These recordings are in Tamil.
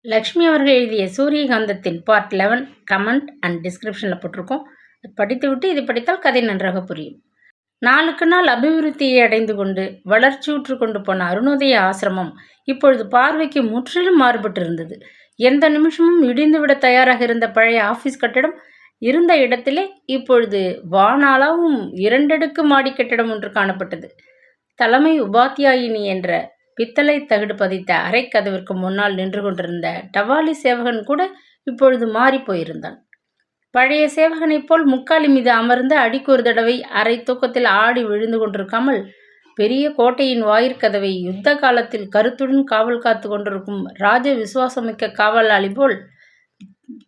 லக்ஷ்மி அவர்கள் எழுதிய சூரியகாந்தத்தின் பார்ட் 11 கமெண்ட் அண்ட் டிஸ்கிரிப்ஷனில் போட்டிருக்கோம். படித்துவிட்டு இதை படித்தால் கதை நன்றாக புரியும். நாளுக்கு நாள் அபிவிருத்தியை அடைந்து கொண்டு வளர்ச்சியுற்று கொண்டு போன அருணோதய ஆசிரமம் இப்பொழுது பார்வைக்கு முற்றிலும் மாறுபட்டு இருந்தது. எந்த நிமிஷமும் இடிந்துவிட தயாராக இருந்த பழைய ஆஃபீஸ் கட்டிடம் இருந்த இடத்திலே இப்பொழுது வானாளாவும் 2 அடுக்கு மாடி கட்டிடம் ஒன்று காணப்பட்டது. தலைமை உபாத்தியாயினி என்ற பித்தளை தகடு பதித்த அரைக்கதவிற்கு முன்னால் நின்று கொண்டிருந்த டவாலி சேவகன் கூட இப்பொழுது மாறி போயிருந்தான். பழைய சேவகனைப் போல் முக்காலி மீது அமர்ந்து அடிக்கு ஒரு தடவை அரை தூக்கத்தில் ஆடி விழுந்து கொண்டிருக்காமல் பெரிய கோட்டையின் வாயிற்கதவை யுத்த காலத்தில் கருத்துடன் காவல் காத்து கொண்டிருக்கும் ராஜ விசுவாசமிக்க காவலாளி போல்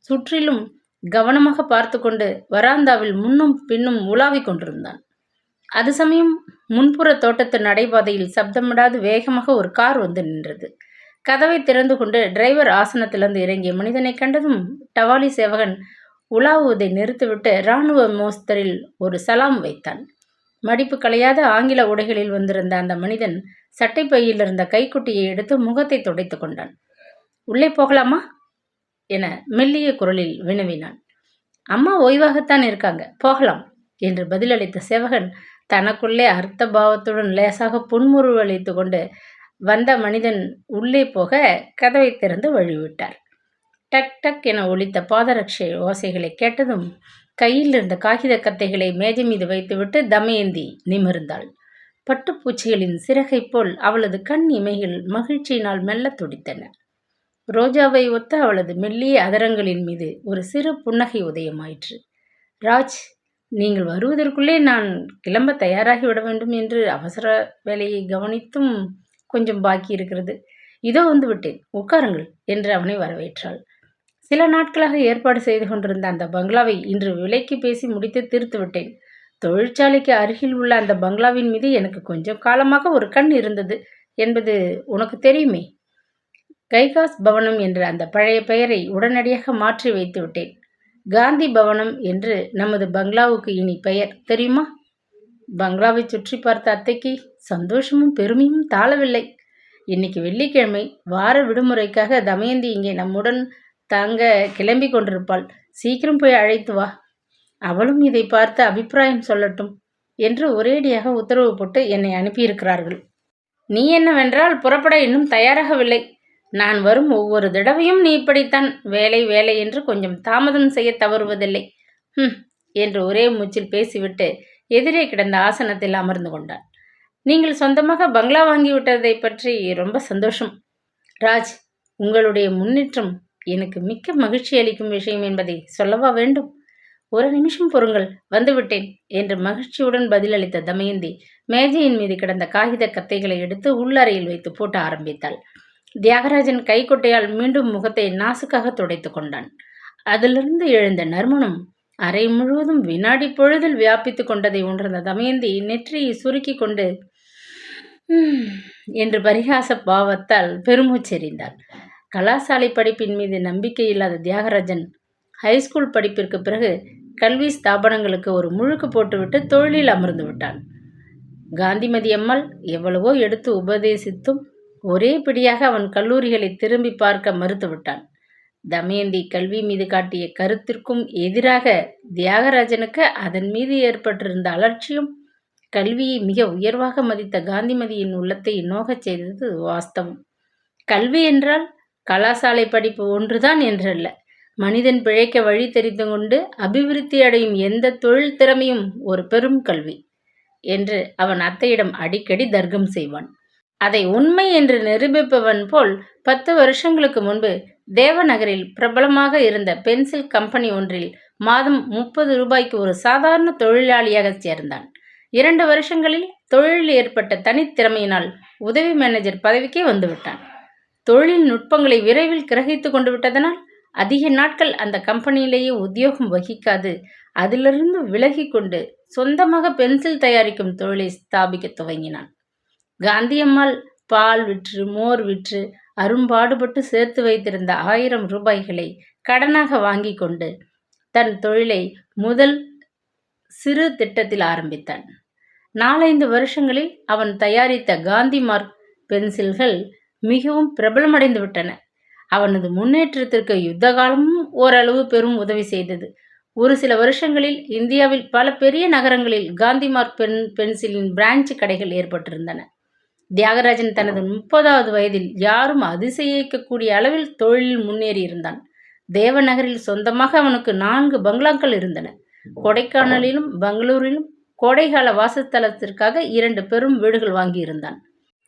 சுற்றிலும் கவனமாக பார்த்து கொண்டு வராந்தாவில் முன்னும் பின்னும் உலாவிக் கொண்டிருந்தான். அது சமயம் முன்புற தோட்டத்து நடைபாதையில் சப்தமிடாது வேகமாக ஒரு கார் வந்து நின்றது. கதவை திறந்து கொண்டு டிரைவர் ஆசனத்திலிருந்து இறங்கிய மனிதனை கண்டதும் டவாலி சேவகன் உலாவுவதை நிறுத்திவிட்டு இராணுவ மோஸ்தரில் ஒரு சலாம் வைத்தான். மடிப்பு களையாத ஆங்கில உடைகளில் வந்திருந்த அந்த மனிதன் சட்டை பையில் இருந்த கைக்குட்டியை எடுத்து முகத்தை துடைத்து கொண்டான். உள்ளே போகலாமா என மெல்லிய குரலில் வினவினான். அம்மா ஓய்வாகத்தான் இருக்காங்க, போகலாம் என்று பதிலளித்த சேவகன் தனக்குள்ளே அர்த்த பாவத்துடன் லேசாக புன்முறுவளித்து கொண்டு வந்த மனிதன் உள்ளே போக கதவை திறந்து வழிவிட்டார். டக் டக் என ஒலித்த பாதரட்சை ஓசைகளை கேட்டதும் கையில் இருந்த காகித கத்தைகளை மேஜை மீது வைத்துவிட்டு தமயந்தி நிமிர்ந்தாள். பட்டுப்பூச்சிகளின் சிறகை போல் அவளது கண் இமைகள் மகிழ்ச்சியினால் மெல்ல துடித்தன. ரோஜாவை ஒத்த அவளது மெல்லிய அதரங்களின் மீது ஒரு சிறு புன்னகை உதயமாயிற்று. ராஜ், நீங்கள் வருவதற்குள்ளே நான் கிளம்ப தயாராகி விட வேண்டும் என்று அவசர வேலையை கவனித்தும் கொஞ்சம் பாக்கி இருக்கிறது. இதோ வந்து விட்டேன், உட்காருங்கள் என்று அவனை வரவேற்றாள். சில நாட்களாக ஏற்பாடு செய்து கொண்டிருந்த அந்த பங்களாவை இன்று விலைக்கு பேசி முடித்து தீர்த்து விட்டேன். தொழிற்சாலைக்கு அருகில் உள்ள அந்த பங்களாவின் மீது எனக்கு கொஞ்சம் காலமாக ஒரு கண் இருந்தது என்பது உனக்கு தெரியுமே. கைகாஸ் பவனம் என்ற அந்த பழைய பெயரை உடனடியாக மாற்றி வைத்து விட்டேன். காந்தி பவனம் என்று நமது பங்களாவுக்கு இனி பெயர், தெரியுமா? பங்களாவை சுற்றி பார்த்த அத்தைக்கு சந்தோஷமும் பெருமையும் தாழவில்லை. இன்னைக்கு வெள்ளிக்கிழமை, வார விடுமுறைக்காக தமயந்தி இங்கே நம்முடன் தங்க கிளம்பி கொண்டிருப்பாள். சீக்கிரம் போய் அழைத்து வா. அவளும் இதை பார்த்து அபிப்பிராயம் சொல்லட்டும் என்று ஒரேடியாக உத்தரவு போட்டு என்னை அனுப்பியிருக்கிறார்கள். நீ என்னவென்றால் புறப்பட இன்னும் தயாராகவில்லை. நான் வரும் ஒவ்வொரு தடவையும் நீ இப்படித்தான் வேலை வேலை என்று கொஞ்சம் தாமதம் செய்ய தவறுவதில்லை என்று ஒரே மூச்சில் பேசிவிட்டு எதிரே கிடந்த ஆசனத்தில் அமர்ந்து கொண்டான். நீங்கள் சொந்தமாக பங்களா வாங்கிவிட்டதை பற்றி ரொம்ப சந்தோஷம் ராஜ். உங்களுடைய முன்னேற்றம் எனக்கு மிக்க மகிழ்ச்சி அளிக்கும் விஷயம் என்பதை சொல்லவா வேண்டும்? ஒரு நிமிஷம் பொறுங்கள், வந்துவிட்டேன் என்று மகிழ்ச்சியுடன் பதிலளித்த தமயந்தி மேஜையின் மீது கிடந்த காகித கத்தைகளை எடுத்து உள்ளறையில் வைத்து போட்டு ஆரம்பித்தாள். தியாகராஜன் கைக்கொட்டையால் மீண்டும் முகத்தை நாசுக்காக துடைத்து கொண்டான். அதிலிருந்து எழுந்த நறுமணம் அறை முழுவதும் வினாடி பொழுதில் வியாபித்து கொண்டதை உணர்ந்த தமயந்தி நெற்றியை சுருக்கி கொண்டு என்று பரிகாச பாவத்தால் பெருமூச்செறிந்தாள். கலாசாலை படிப்பின் மீது நம்பிக்கை இல்லாத தியாகராஜன் ஹைஸ்கூல் படிப்பிற்கு பிறகு கல்வி ஸ்தாபனங்களுக்கு ஒரு முழுக்கு போட்டுவிட்டு தொழிலில் அமர்ந்து விட்டான். காந்திமதி அம்மாள் எவ்வளவோ எடுத்து உபதேசித்தும் ஒரே பிடியாக அவன் கல்லூரிகளை திரும்பி பார்க்க மறுத்துவிட்டான். தமயந்தி கல்வி மீது காட்டிய கருத்திற்கும் எதிராக தியாகராஜனுக்கு அதன் மீது ஏற்பட்டிருந்த அலட்சியம் கல்வியை மிக உயர்வாக மதித்த காந்திமதியின் உள்ளத்தை நோகச் செய்தது வாஸ்தவம். கல்வி என்றால் கலாசாலை படிப்பு ஒன்றுதான் என்றல்ல, மனிதன் பிழைக்க வழி தெரிந்து கொண்டு அபிவிருத்தி அடையும் எந்த தொழில் திறமையும் ஒரு பெரும் கல்வி என்று அவன் அத்தையிடம் அடிக்கடி தர்க்கம் செய்வான். அதை உண்மை என்று நிரூபிப்பவன் போல் 10 வருஷங்களுக்கு முன்பு தேவநகரில் பிரபலமாக இருந்த பென்சில் கம்பெனி ஒன்றில் மாதம் 30 ரூபாய்க்கு ஒரு சாதாரண தொழிலாளியாக சேர்ந்தான். 2 வருஷங்களில் தொழிலில் ஏற்பட்ட தனித்திறமையினால் உதவி மேனேஜர் பதவிக்கே வந்துவிட்டான். தொழில் நுட்பங்களை விரைவில் கிரகித்து கொண்டு விட்டதனால் அதிக நாட்கள் அந்த கம்பெனியிலேயே உத்தியோகம் வகிக்காது அதிலிருந்து விலகி கொண்டு சொந்தமாக பென்சில் தயாரிக்கும் தொழிலை ஸ்தாபிக்க துவங்கினான். காந்தியம்மாள் பால் விற்று மோர் விற்று அரும்பாடுபட்டு சேர்த்து வைத்திருந்த 1000 ரூபாய்களை கடனாக வாங்கி கொண்டு தன் தொழிலை முதல் சிறு திட்டத்தில் ஆரம்பித்தான். 4-5 வருஷங்களில் அவன் தயாரித்த காந்தி மார்க் பென்சில்கள் மிகவும் பிரபலமடைந்து விட்டன. அவனது முன்னேற்றத்திற்கு யுத்த காலமும் ஓரளவு பெரும் உதவி செய்தது. ஒரு சில வருஷங்களில் இந்தியாவில் பல பெரிய நகரங்களில் காந்தி மார்க் பென்சிலின் பிரான்ச் கடைகள் ஏற்பட்டிருந்தன. தியாகராஜன் தனது 30வது வயதில் யாரும் அதிசயிக்கக்கூடிய அளவில் தொழிலில் முன்னேறியிருந்தான். தேவநகரில் சொந்தமாக அவனுக்கு 4 பங்களாக்கள் இருந்தன. கொடைக்கானலிலும் பெங்களூரிலும் கோடைகால வாசஸ்தலத்திற்காக 2 பெரும் வீடுகள் வாங்கியிருந்தான்.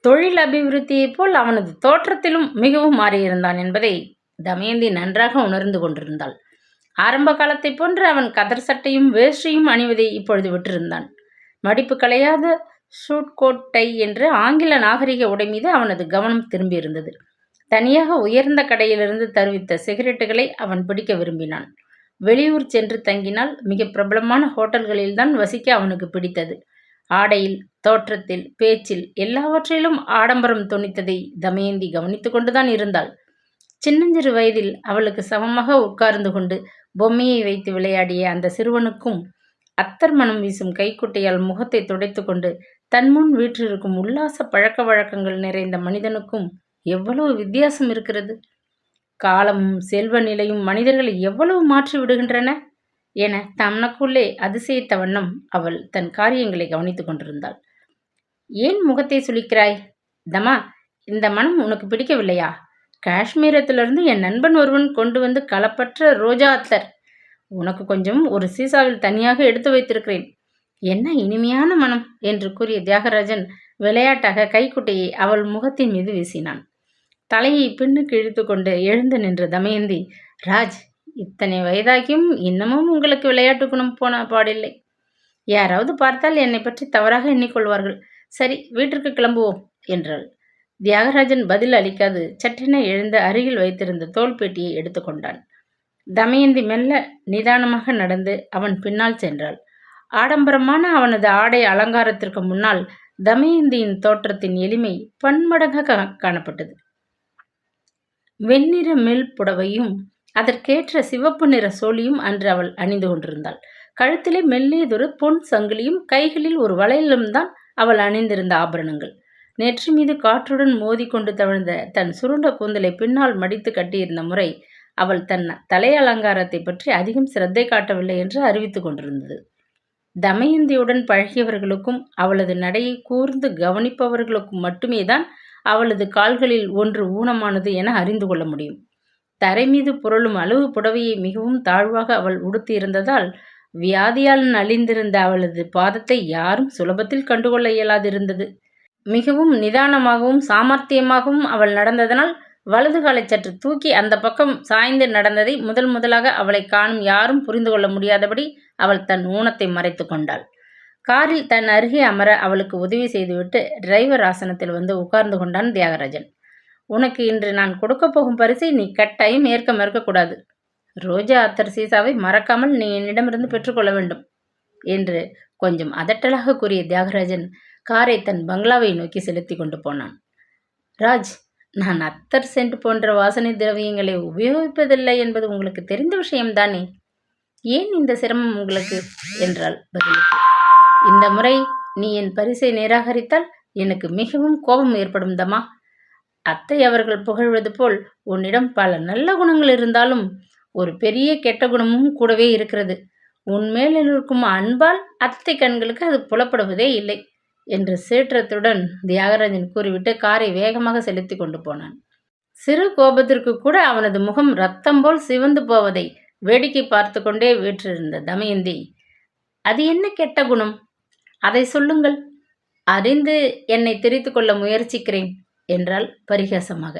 தொழில் அபிவிருத்தியைப் போல் அவனது தோற்றத்திலும் மிகவும் மாறியிருந்தான் என்பதை தமயந்தி நன்றாக உணர்ந்து கொண்டிருந்தாள். ஆரம்ப காலத்தைப் போன்று அவன் கதர் சட்டையும் வேஷ்டியும் அணிவதை இப்பொழுது விட்டிருந்தான். மடிப்பு களையாத ஷூட் கோட் டை என்ற ஆங்கில நாகரிக உடை மீது அவனது கவனம் திரும்பியிருந்தது. தனியாக உயர்ந்த கடையிலிருந்து தருவித்த சிகரெட்டுகளை அவன் பிடிக்க விரும்பினான். வெளியூர் சென்று தங்கினால் மிக பிரபலமான ஹோட்டல்களில்தான் வசிக்க அவனுக்கு பிடித்தது. ஆடையில், தோற்றத்தில், பேச்சில் எல்லாவற்றிலும் ஆடம்பரம் தொனித்ததை தமயந்தி கவனித்து கொண்டுதான் இருந்தாள். சின்னஞ்சிறு வயதில் அவளுக்கு சமமாக உட்கார்ந்து கொண்டு பொம்மையை வைத்து விளையாடிய அந்த சிறுவனுக்கும் அத்தர் மனம் வீசும் கைக்குட்டையால் முகத்தை துடைத்து கொண்டு தன் முன் வீற்றிருக்கும் உல்லாச பழக்க வழக்கங்கள் நிறைந்த மனிதனுக்கும் எவ்வளவு வித்தியாசம் இருக்கிறது! காலமும் செல்வ நிலையும் மனிதர்களை எவ்வளவு மாற்றி விடுகின்றன என தனக்குள்ளே அதிசயித்த வண்ணம் அவள் தன் காரியங்களை கவனித்துக் கொண்டிருந்தாள். ஏன் முகத்தை சுளிக்கிறாய்? தமா, இந்த மனம் உனக்கு பிடிக்கவில்லையா? காஷ்மீரத்திலிருந்து என் நண்பன் ஒருவன் கொண்டு வந்து களப்பற்ற ரோஜா அத்தர். உனக்கு கொஞ்சம் ஒரு சீசாவில் தனியாக எடுத்து வைத்திருக்கிறேன். என்ன இனிமையான மனம் என்று கூறிய தியாகராஜன் விளையாட்டாக கைக்குட்டையை அவள் முகத்தின் மீது வீசினான். தலையை பின்னுக்கு இழுத்து கொண்டு எழுந்து நின்ற தமயந்தி, ராஜ், இத்தனை வயதாகியும் இன்னமும் உங்களுக்கு விளையாட்டு குணம் போன பாடில்லை. யாராவது பார்த்தால் என்னை பற்றி தவறாக எண்ணிக்கொள்வார்கள். சரி, வீட்டிற்கு கிளம்புவோம் என்றாள். தியாகராஜன் பதில் அளிக்காது சட்டென எழுந்து அருகில் வைத்திருந்த தோல்பேட்டியை எடுத்துக்கொண்டான். தமயந்தி மெல்ல நிதானமாக நடந்து அவன் பின்னால் சென்றாள். ஆடம்பரமான அவனது ஆடை அலங்காரத்திற்கு முன்னால் தமயந்தியின் தோற்றத்தின் எளிமை பன்மடங்காக காணப்பட்டது. வெண்ணிற மேல் புடவையும் அதற்கேற்ற சிவப்பு நிற சோழியும் அன்று அவள் அணிந்து கொண்டிருந்தாள். கழுத்திலே மெல்லியதொரு பொன் சங்கிலியும் கைகளில் ஒரு வளையலும் தான் அவள் அணிந்திருந்த ஆபரணங்கள். நெற்றி மீது காற்றுடன் மோதி கொண்டு தவிழ்ந்த தன் சுருண்ட கூந்தலை பின்னால் மடித்து கட்டியிருந்த முறை அவள் தன் தலை அலங்காரத்தை பற்றி அதிகம் சிரத்தை காட்டவில்லை என்று அறிவித்துக் கொண்டிருந்தது. தமயந்தியுடன் பழகியவர்களுக்கும் அவளது நடையை கூர்ந்து கவனிப்பவர்களுக்கும் மட்டுமே தான் அவளது கால்களில் ஒன்று ஊனமானது என அறிந்து கொள்ள முடியும். தரை மீது புரளும் அளவு புடவையை மிகவும் தாழ்வாக அவள் உடுத்தியிருந்ததால் வியாதியால் நலிந்திருந்த அவளது பாதத்தை யாரும் சுலபத்தில் கண்டுகொள்ள இயலாதிருந்தது. மிகவும் நிதானமாகவும் சாமர்த்தியமாகவும் அவள் நடந்ததனால் வலது காலை சற்று தூக்கி அந்த பக்கம் சாய்ந்து நடந்ததை முதலாக அவளை காணும் யாரும் புரிந்து கொள்ள முடியாதபடி அவள் தன் ஊனத்தை மறைத்து கொண்டாள். காரில் தன் அருகே அமர அவளுக்கு உதவி செய்துவிட்டு டிரைவர் ஆசனத்தில் வந்து உட்கார்ந்து கொண்டான் தியாகராஜன். உனக்கு இன்று நான் கொடுக்கப் போகும் பரிசை நீ கட்டாயம் ஏற்க மறுக்கக்கூடாது. ரோஜா அத்தர் சீசாவை மறக்காமல் நீ என்னிடமிருந்து பெற்றுக்கொள்ள வேண்டும் என்று கொஞ்சம் அதட்டலாக கூறிய தியாகராஜன் காரை தன் பங்களாவை நோக்கி செலுத்தி கொண்டு போனான். ராஜ், நான் அத்தர் சென்ட் போன்ற வாசனை திரவியங்களை உபயோகிப்பதில்லை என்பது உங்களுக்கு தெரிந்த விஷயம்தானே? ஏன் இந்த சிரமம் உங்களுக்கு என்றாள் பதிலுக்கு. இந்த முறை நீ என் பரிசை நிராகரித்தால் எனக்கு மிகவும் கோபம் ஏற்படும் தமா. அத்தை அவர்கள் புகழ்வது போல் உன்னிடம் பல நல்ல குணங்கள் இருந்தாலும் ஒரு பெரிய கெட்ட குணமும் கூடவே இருக்கிறது. உன்மேல் இருக்கும் அன்பால் அத்தை கண்களுக்கு அது புலப்படுவதே இல்லை என்று சீற்றத்துடன் தியாகராஜன் கூறிவிட்டு காரை வேகமாக செலுத்தி கொண்டு போனான். சிறு கோபத்திற்கு கூட அவனது முகம் ரத்தம் போல் சிவந்து போவதை வேடிக்கை பார்த்து கொண்டே வீற்றிருந்த தமயந்தி, அது என்ன கெட்ட குணம்? அதை சொல்லுங்கள். அறிந்து என்னை திருத்திக் கொள்ள முயற்சிக்கிறேன் என்றாள் பரிகாசமாக.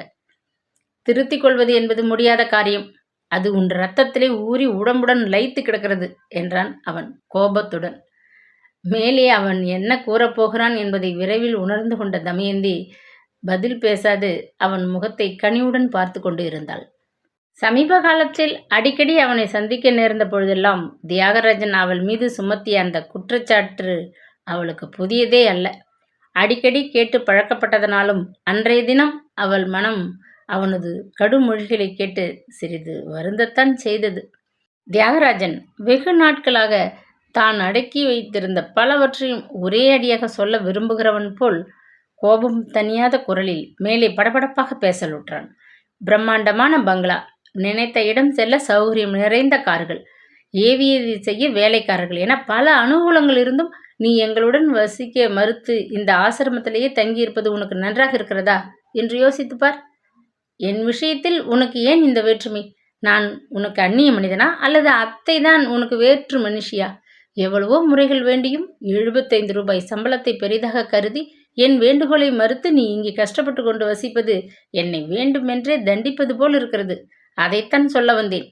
திருத்திக் கொள்வது என்பது முடியாத காரியம். அது உன் இரத்தத்திலே ஊறி உடம்புடன் லயித்து கிடக்கிறது என்றான் அவன் கோபத்துடன். மேலே அவன் என்ன கூறப்போகிறான் என்பதை விரைவில் உணர்ந்து கொண்ட தமயந்தி பதில் பேசாது அவன் முகத்தை கனிவுடன் பார்த்து கொண்டு இருந்தாள். சமீப காலத்தில் அடிக்கடி அவனை சந்திக்க நேர்ந்த பொழுதெல்லாம் தியாகராஜன் அவள் மீது சுமத்திய அந்த குற்றச்சாட்டு அவளுக்கு புதியதே அல்ல. அடிக்கடி கேட்டு பழக்கப்பட்டதனாலும் அன்றைய தினம் அவள் மனம் அவனது கடுமொழிகளை கேட்டு சிறிது வருந்தத்தான் செய்தது. தியாகராஜன் வெகு நாட்களாக தான் அடக்கி வைத்திருந்த பலவற்றையும் ஒரே அடியாக சொல்ல விரும்புகிறவன் போல் கோபம் தனியாத குரலில் மேலே படபடப்பாக பேசலுற்றான். பிரம்மாண்டமான பங்களா, நினைத்த இடம் செல்ல சௌகரியம் நிறைந்த கார்கள், ஏவியதை செய்ய வேலைக்காரர்கள் என பல அனுகூலங்கள் இருந்தும் நீ எங்களுடன் வசிக்க மறுத்து இந்த ஆசிரமத்திலேயே தங்கியிருப்பது உனக்கு நன்றாக இருக்கிறதா என்று யோசித்துப் பார். என் விஷயத்தில் உனக்கு ஏன் இந்த வேற்றுமை? நான் உனக்கு அந்நிய மனிதனா அல்லது அத்தை தான் உனக்கு வேற்று மனுஷியா? எவ்வளவோ முறைகள் வேண்டியும் 75 ரூபாய் சம்பளத்தை பெரிதாக கருதி என் வேண்டுகோளை மறுத்து நீ இங்கே கஷ்டப்பட்டு கொண்டு வசிப்பது என்னை வேண்டுமென்றே தண்டிப்பது போல் இருக்கிறது. அதைத்தான் சொல்ல வந்தேன்.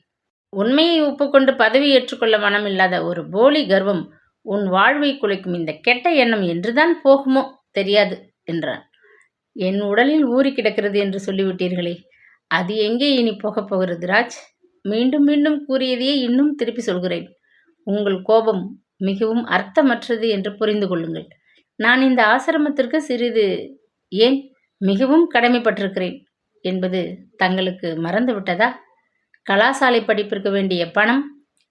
உண்மையை ஒப்புக்கொண்டு பதவி ஏற்றுக்கொள்ள மனமில்லாத ஒரு போலி கர்வம் உன் வாழ்வை குலைக்கும். இந்த கெட்ட எண்ணம் என்றுதான் போகுமோ தெரியாது என்றான். என் உடலில் ஊறி கிடக்கிறது என்று சொல்லிவிட்டீர்களே, அது எங்கே இனி போகப் போகிறது ராஜ்? மீண்டும் மீண்டும் கூறியதையே இன்னும் திருப்பி சொல்கிறேன். உங்கள் கோபம் மிகவும் அர்த்தமற்றது என்று புரிந்து கொள்ளுங்கள். நான் இந்த ஆசிரமத்திற்கு சிறிது ஏன் மிகவும் கடமைப்பட்டிருக்கிறேன் என்பது தங்களுக்கு மறந்து விட்டதா? கலாசாலை படிப்பிற்கு வேண்டிய பணம்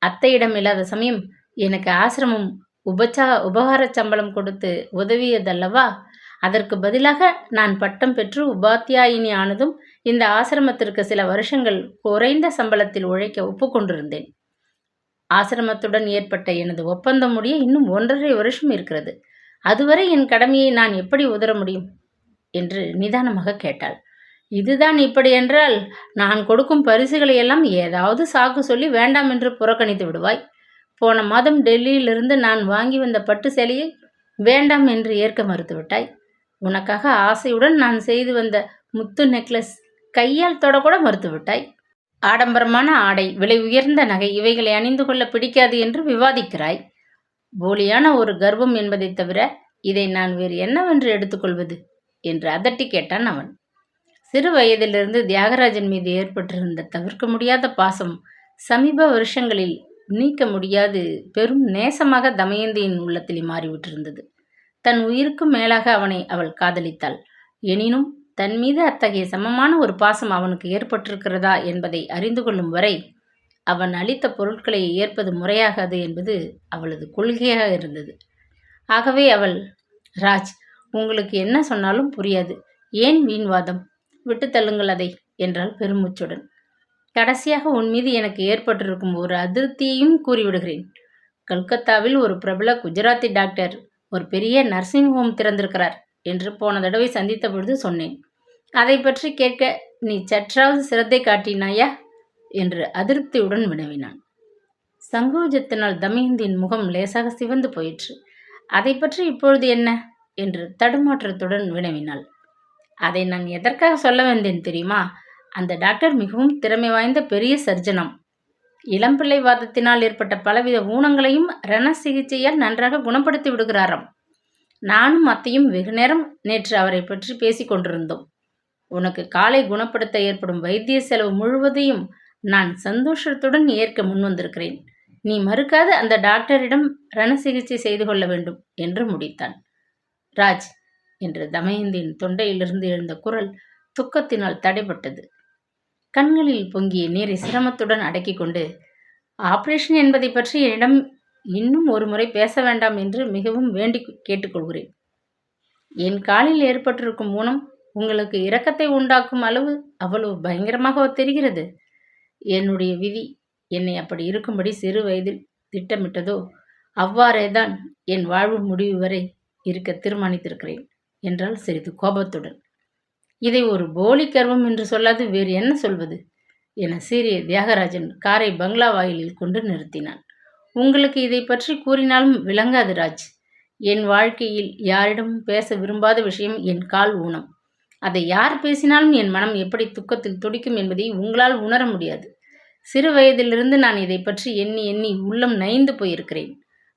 அத்தையிடம் இல்லாத சமயம் எனக்கு ஆசிரமம் உபகார சம்பளம் கொடுத்து உதவியதல்லவா? அதற்கு பதிலாக நான் பட்டம் பெற்று உபாத்தியாயினி ஆனதும் இந்த ஆசிரமத்திற்கு சில வருஷங்கள் குறைந்த சம்பளத்தில் உழைக்க ஒப்புக்கொண்டிருந்தேன். ஆசிரமத்துடன் ஏற்பட்ட எனது ஒப்பந்தம் முடிய இன்னும் 1.5 வருஷம் இருக்கிறது. அதுவரை என் கடமையை நான் எப்படி உதற முடியும் என்று நிதானமாக கேட்டாள். இதுதான் இப்படி என்றால் நான் கொடுக்கும் பரிசுகளை எல்லாம் ஏதாவது சாக்கு சொல்லி வேண்டாம் என்று புறக்கணித்து விடுவாய். போன மாதம் டெல்லியிலிருந்து நான் வாங்கி வந்த பட்டு சேலையை வேண்டாம் என்று ஏற்க மறுத்துவிட்டாய். உனக்காக ஆசையுடன் நான் செய்து வந்த முத்து நெக்லஸ் கையால் தொடக்கூட மறுத்துவிட்டாய். ஆடம்பரமான ஆடை, விலை உயர்ந்த நகை இவைகளை அணிந்து கொள்ள பிடிக்காது என்று விவாதிக்கிறாய். போலியான ஒரு கர்வம் என்பதை தவிர இதை நான் வேறு என்னவென்று எடுத்துக்கொள்வது என்று அதட்டி கேட்டான் அவன். சிறு வயதிலிருந்து தியாகராஜன் மீது ஏற்பட்டிருந்த தவிர்க்க முடியாத பாசம் சமீப வருஷங்களில் நீக்க முடியாது பெரும் நேசமாக தமயந்தியின் உள்ளத்தில் மாறிவிட்டிருந்தது. தன் உயிருக்கும் மேலாக அவனை அவள் காதலித்தாள். எனினும் தன் மீது அத்தகைய சமமான ஒரு பாசம் அவனுக்கு ஏற்பட்டிருக்கிறதா என்பதை அறிந்து கொள்ளும் வரை அவன் அளித்த பொருட்களை ஏற்பது முறையாகாது என்பது அவளது கொள்கையாக இருந்தது. ஆகவே அவள், ராஜ், உங்களுக்கு என்ன சொன்னாலும் புரியாது, ஏன் வீண்வாதம், விட்டு தள்ளுங்கள் அதை என்றாள் பெருமூச்சுடன். கடைசியாக உன் மீது எனக்கு ஏற்பட்டிருக்கும் ஒரு அதிருப்தியையும் கூறிவிடுகிறேன். கல்கத்தாவில் ஒரு பிரபல குஜராத்தி டாக்டர் ஒரு பெரிய நர்சிங் ஹோம் திறந்திருக்கிறார் என்று போன தடவை சந்தித்த பொழுது சொன்னேன். அதை பற்றி கேட்க நீ சற்றாவது சிரத்தை காட்டினாயா என்று அதிருப்தியுடன் வினவினான். சங்கோஜத்தினால் தமயந்தின் முகம் லேசாக சிவந்து போயிற்று. அதை பற்றி இப்பொழுது என்ன என்று தடுமாற்றத்துடன் வினவினாள். அதை நான் எதற்காக சொல்ல வந்தேன் தெரியுமா? அந்த டாக்டர் மிகவும் திறமை வாய்ந்த பெரிய சர்ஜனாம். இளம்பிள்ளை வாதத்தினால் ஏற்பட்ட பலவித ஊனங்களையும் ரண சிகிச்சையால் நன்றாக குணப்படுத்தி விடுகிறாராம். நானும் அத்தையும் வெகு நேரம் நேற்று அவரை பற்றி பேசி கொண்டிருந்தோம். உனக்கு காலை குணப்படுத்த ஏற்படும் வைத்திய செலவு முழுவதையும் நான் சந்தோஷத்துடன் ஏற்க முன்வந்திருக்கிறேன். நீ மறுக்காது அந்த டாக்டரிடம் ரண சிகிச்சை செய்து கொள்ள வேண்டும் என்று முடித்தான். ராஜ் என்று தமயந்தின் தொண்டையிலிருந்து எழுந்த குரல் துக்கத்தினால் தடைப்பட்டது. கண்களில் பொங்கிய நீரை சிரமத்துடன் அடக்கி கொண்டு, ஆபரேஷன் என்பதை பற்றி என்னிடம் இன்னும் ஒரு முறை பேச வேண்டாம் என்று மிகவும் வேண்டி கேட்டுக்கொள்கிறேன். என் காலில் ஏற்பட்டிருக்கும் ஊனம் உங்களுக்கு இரக்கத்தை உண்டாக்கும் அளவு அவ்வளவு பயங்கரமாக தெரிகிறது. என்னுடைய விதி என்னை அப்படி இருக்கும்படி சிறு வயதில் திட்டமிட்டதோ அவ்வாறேதான் என் வாழ்வு முடிவு வரை இருக்க தீர்மானித்திருக்கிறேன் என்றால் சிறிது கோபத்துடன். இதை ஒரு போலி கர்வம் என்று சொல்லாது வேறு என்ன சொல்வது என சீறிய தியாகராஜன் காரை பங்களா வாயிலில் கொண்டு நிறுத்தினான். உங்களுக்கு இதை பற்றி கூறினாலும் விளங்காது ராஜ். என் வாழ்க்கையில் யாரிடமும் பேச விரும்பாத விஷயம் என் கால் ஊனம். அதை யார் பேசினாலும் என் மனம் எப்படி துக்கத்தில் துடிக்கும் என்பதை உங்களால் உணர முடியாது. சிறு வயதிலிருந்து நான் இதை பற்றி எண்ணி எண்ணி உள்ளம் நைந்து போயிருக்கிறேன்.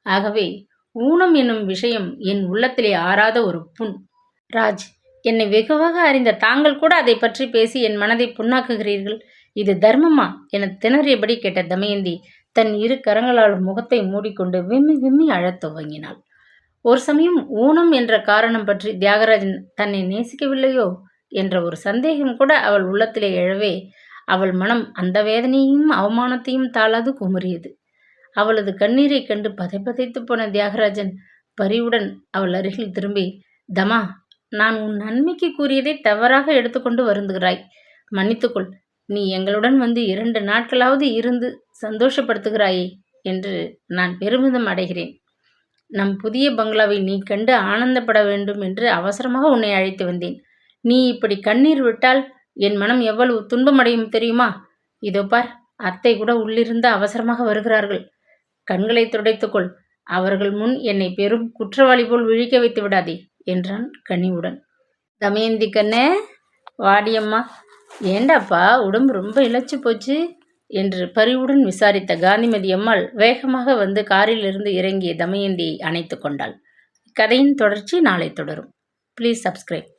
ஆகவே ஊனம் என்னும் விஷயம் என் உள்ளத்திலே ஆறாத ஒரு புண். ராஜ், என்னை வெகுவாக அறிந்த தாங்கள் கூட அதை பற்றி பேசி என் மனதை புண்ணாக்குகிறீர்கள். இது தர்மமா என திணறியபடி கேட்ட தமயந்தி தன் இரு கரங்களால் முகத்தை மூடிக்கொண்டு விம்மி விம்மி அழத் துவங்கினாள். ஒரு சமயம் ஊனம் என்ற காரணம் பற்றி தியாகராஜன் தன்னை நேசிக்கவில்லையோ என்ற ஒரு சந்தேகம் கூட அவள் உள்ளத்திலே எழவே அவள் மனம் அந்த வேதனையையும் அவமானத்தையும் தாளாது குமுறியது. அவளது கண்ணீரை கண்டு பதைத்து போன தியாகராஜன் பரிவுடன் அவள் அருகில் திரும்பி, தமா, நான் உன் நன்மைக்கு கூறியதை தவறாக எடுத்துக்கொண்டு வருந்துகிறாய். மன்னித்துக்கொள். நீ எங்களுடன் வந்து 2 நாட்களாவது இருந்து சந்தோஷப்படுத்துகிறாயே என்று நான் பெருமிதம் அடைகிறேன். நம் புதிய பங்களாவை நீ கண்டு ஆனந்தப்பட வேண்டும் என்று அவசரமாக உன்னை அழைத்து வந்தேன். நீ இப்படி கண்ணீர் விட்டால் என் மனம் எவ்வளவு துன்பமடையும் தெரியுமா? இதோ பார், அத்தை கூட உள்ளிருந்து அவசரமாக வருகிறார்கள். கண்களை துடைத்துக்கொள். அவர்கள் முன் என்னை பெரும் குற்றவாளி போல் விழிக்க வைத்து விடாதே என்றான் கனிவுடன். தமயந்தி கண்ணே, வாடியம்மா. ஏண்டாப்பா, உடம்பு ரொம்ப இழைச்சி போச்சு என்று பரிவுடன் விசாரித்த காந்திமதி அம்மாள் வேகமாக வந்து காரிலிருந்து இறங்கிய தமயந்தியை அணைத்து கொண்டாள். கதையின் தொடர்ச்சி நாளை தொடரும். Please subscribe.